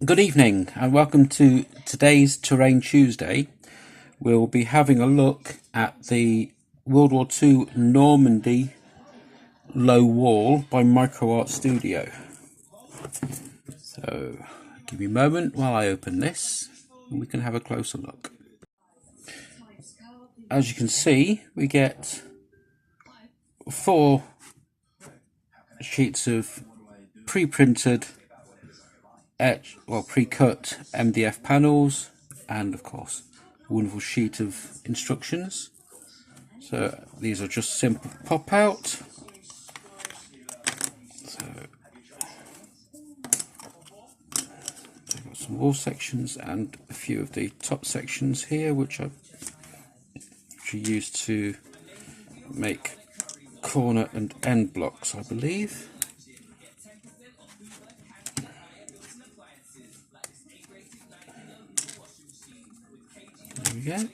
Good evening and welcome to today's Terrain Tuesday. We'll be having a look at the World War II Normandy low wall by Micro Art Studio. So give me a moment while I open this and we can have a closer look. As you can see, we get 4 sheets of pre-printed pre-cut MDF panels, and of course a wonderful sheet of instructions. So these are just simple pop out. So I've got some wall sections and a few of the top sections here which are used to make corner and end blocks, I believe. There we go.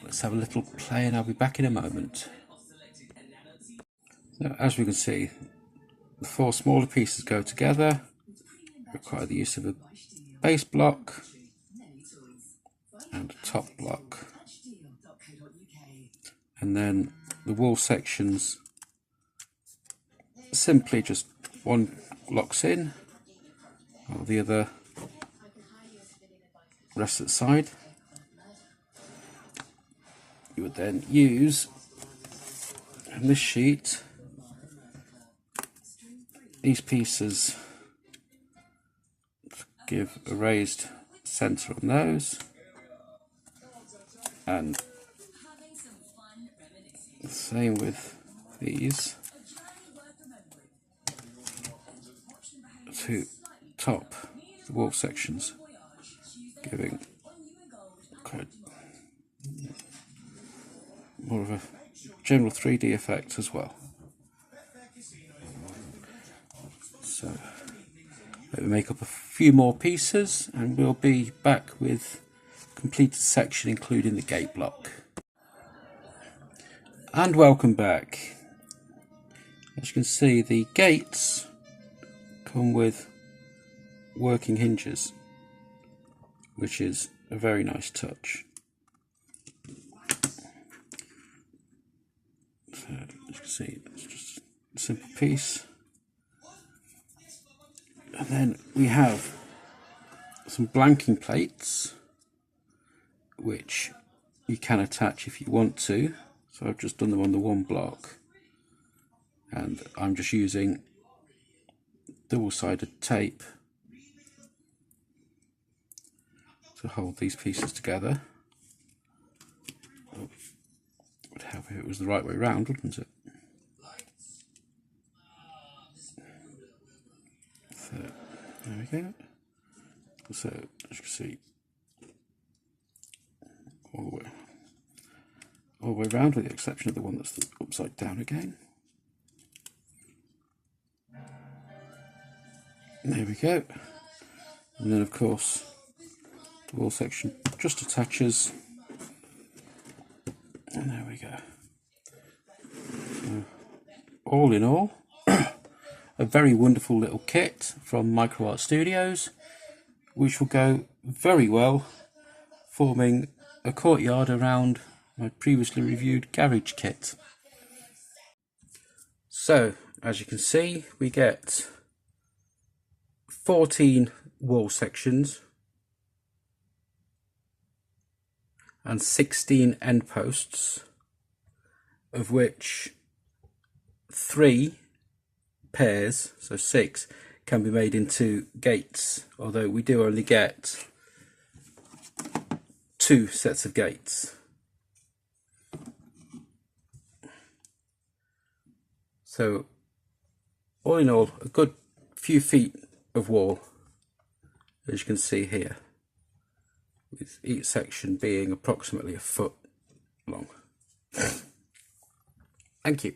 Let's have a little play and I'll be back in a moment. So as we can see, the 4 smaller pieces go together, require the use of a base block and a top block. And then the wall sections, simply just one locks in, while the other rests at the side. You would then use in this sheet these pieces to give a raised centre on those, and the same with these to top the wall sections, giving more of a general 3D effect as well. So let me make up a few more pieces and we'll be back with completed section including the gate block. And welcome back. As you can see, the gates come with working hinges, which is a very nice touch. So as you can see, it's just a simple piece. And then we have some blanking plates which you can attach if you want to. So I've just done them on the one block, and I'm just using double-sided tape to hold these pieces together. It would help if it was the right way round, wouldn't it? So there we go. So as you can see, all the way around, with the exception of the one that's upside down again. There we go. And then of course the wall section just attaches, and there we go. So, all in all, a very wonderful little kit from Micro Art Studios, which will go very well forming a courtyard around my previously reviewed garage kit. So as you can see, we get 14 wall sections and 16 end posts, of which 3 pairs, so 6, can be made into gates, although we do only get 2 sets of gates. So all in all, a good few feet of wall, as you can see here, with each section being approximately a foot long. Thank you.